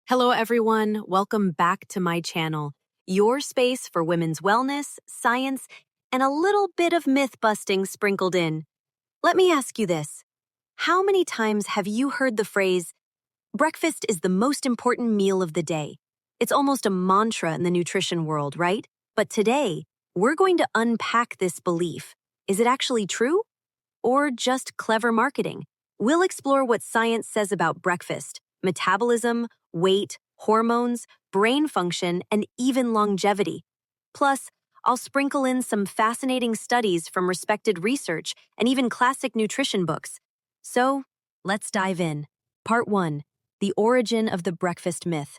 Hello, everyone. Welcome back to my channel, your space for women's wellness, science, and a little bit of myth busting sprinkled in. Let me ask you this. How many times have you heard the phrase, breakfast is the most important meal of the day? It's almost a mantra in the nutrition world, right? But today, we're going to unpack this belief. Is it actually true? Or just clever marketing? We'll explore what science says about breakfast, metabolism, weight, hormones, brain function, and even longevity. Plus, I'll sprinkle in some fascinating studies from respected research and even classic nutrition books. So, let's dive in. Part 1. The origin of the breakfast myth.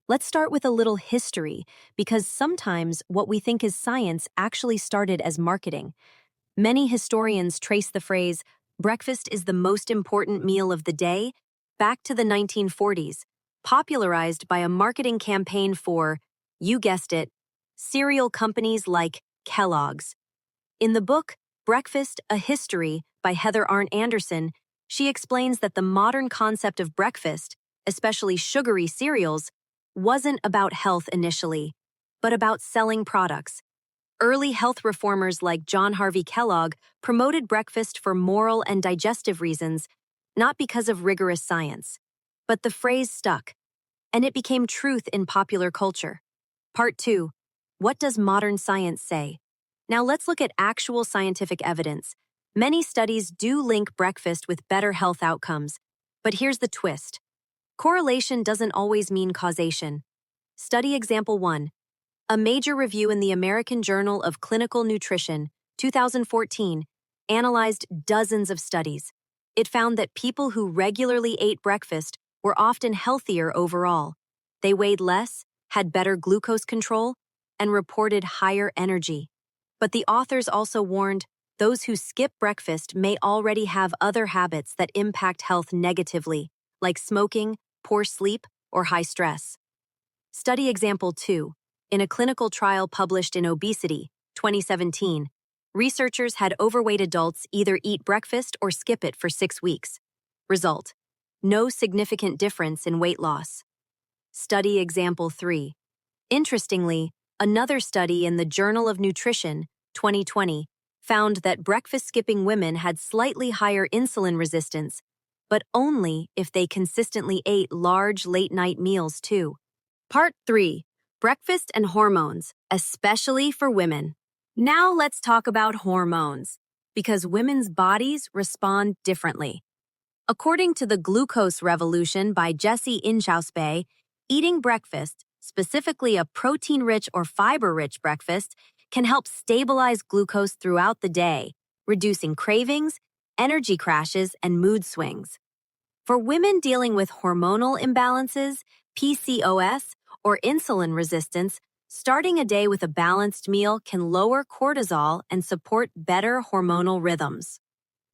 Let's start with a little history, because sometimes what we think is science actually started as marketing. Many historians trace the phrase, breakfast is the most important meal of the day, back to the 1940s, popularized by a marketing campaign for, you guessed it, cereal companies like Kellogg's. In the book, Breakfast, A History by Heather Arndt Anderson, she explains that the modern concept of breakfast, especially sugary cereals, wasn't about health initially, but about selling products. Early health reformers like John Harvey Kellogg promoted breakfast for moral and digestive reasons, not because of rigorous science. But the phrase stuck, and it became truth in popular culture. Part 2. What does modern science say? Now let's look at actual scientific evidence. Many studies do link breakfast with better health outcomes, but here's the twist. Correlation doesn't always mean causation. Study example 1. A major review in the American Journal of Clinical Nutrition, 2014, analyzed dozens of studies. It found that people who regularly ate breakfast were often healthier overall. They weighed less, had better glucose control, and reported higher energy. But the authors also warned those who skip breakfast may already have other habits that impact health negatively, like smoking, poor sleep, or high stress. Study example 2. In a clinical trial published in Obesity, 2017, researchers had overweight adults either eat breakfast or skip it for 6 weeks. Result: no significant difference in weight loss. Study example 3. Interestingly, another study in the Journal of Nutrition, 2020, found that breakfast-skipping women had slightly higher insulin resistance, but only if they consistently ate large late-night meals too. Part 3. Breakfast and hormones, especially for women. Now let's talk about hormones, because women's bodies respond differently. According to the Glucose Revolution by Jessie Inchauspé, eating breakfast, specifically a protein-rich or fiber-rich breakfast, can help stabilize glucose throughout the day, reducing cravings, energy crashes, and mood swings. For women dealing with hormonal imbalances, PCOS, or insulin resistance, starting a day with a balanced meal can lower cortisol and support better hormonal rhythms.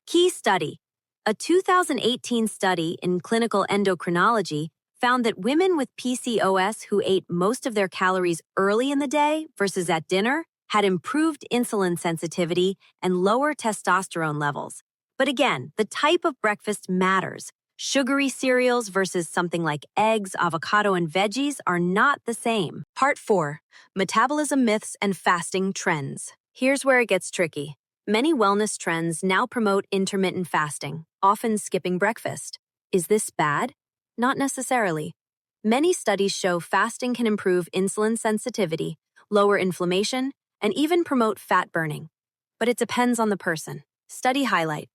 Key study. A 2018 study in clinical endocrinology found that women with PCOS who ate most of their calories early in the day versus at dinner had improved insulin sensitivity and lower testosterone levels. But again, the type of breakfast matters. Sugary cereals versus something like eggs, avocado, and veggies are not the same. Part 4. Metabolism myths and fasting trends. Here's where it gets tricky. Many wellness trends now promote intermittent fasting, often skipping breakfast. Is this bad? Not necessarily. Many studies show fasting can improve insulin sensitivity, lower inflammation, and even promote fat burning. But it depends on the person. Study highlight.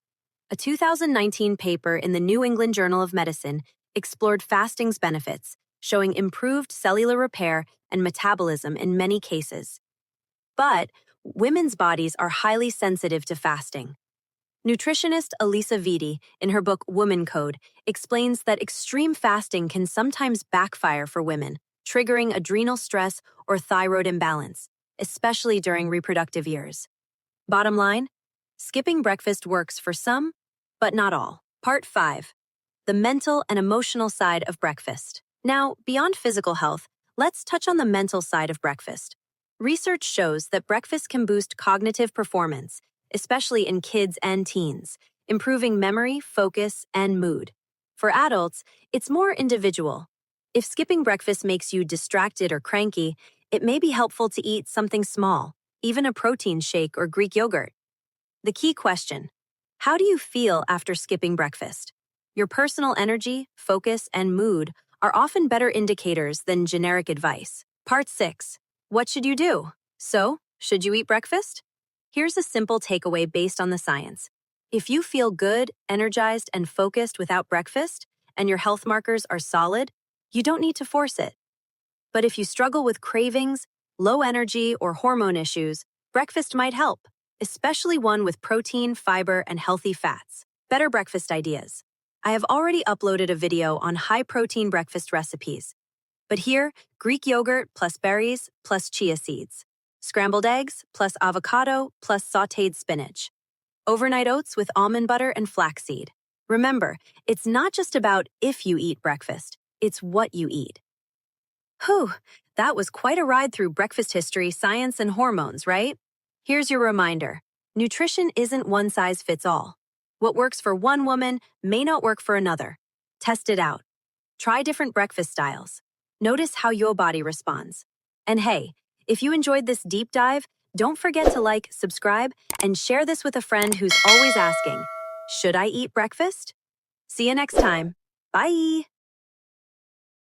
A 2019 paper in the New England Journal of Medicine explored fasting's benefits, showing improved cellular repair and metabolism in many cases. But women's bodies are highly sensitive to fasting. Nutritionist Alisa Vitti, in her book WomanCode, explains that extreme fasting can sometimes backfire for women, triggering adrenal stress or thyroid imbalance, especially during reproductive years. Bottom line, skipping breakfast works for some, but not all. Part 5. The mental and emotional side of breakfast. Now, beyond physical health, let's touch on the mental side of breakfast. Research shows that breakfast can boost cognitive performance, especially in kids and teens, improving memory, focus, and mood. For adults, it's more individual. If skipping breakfast makes you distracted or cranky, it may be helpful to eat something small, even a protein shake or Greek yogurt. The key question: how do you feel after skipping breakfast? Your personal energy, focus, and mood are often better indicators than generic advice. Part 6. What should you do? So, should you eat breakfast? Here's a simple takeaway based on the science. If you feel good, energized, and focused without breakfast, and your health markers are solid, you don't need to force it. But if you struggle with cravings, low energy, or hormone issues, breakfast might help, especially one with protein, fiber, and healthy fats. Better breakfast ideas. I have already uploaded a video on high-protein breakfast recipes. But here, Greek yogurt plus berries plus chia seeds. Scrambled eggs plus avocado plus sautéed spinach. Overnight oats with almond butter and flaxseed. Remember, it's not just about if you eat breakfast, it's what you eat. Whew, that was quite a ride through breakfast history, science, and hormones, right? Here's your reminder. Nutrition isn't one size fits all. What works for one woman may not work for another. Test it out. Try different breakfast styles. Notice how your body responds. And hey, if you enjoyed this deep dive, don't forget to like, subscribe, and share this with a friend who's always asking, should I eat breakfast? See you next time. Bye!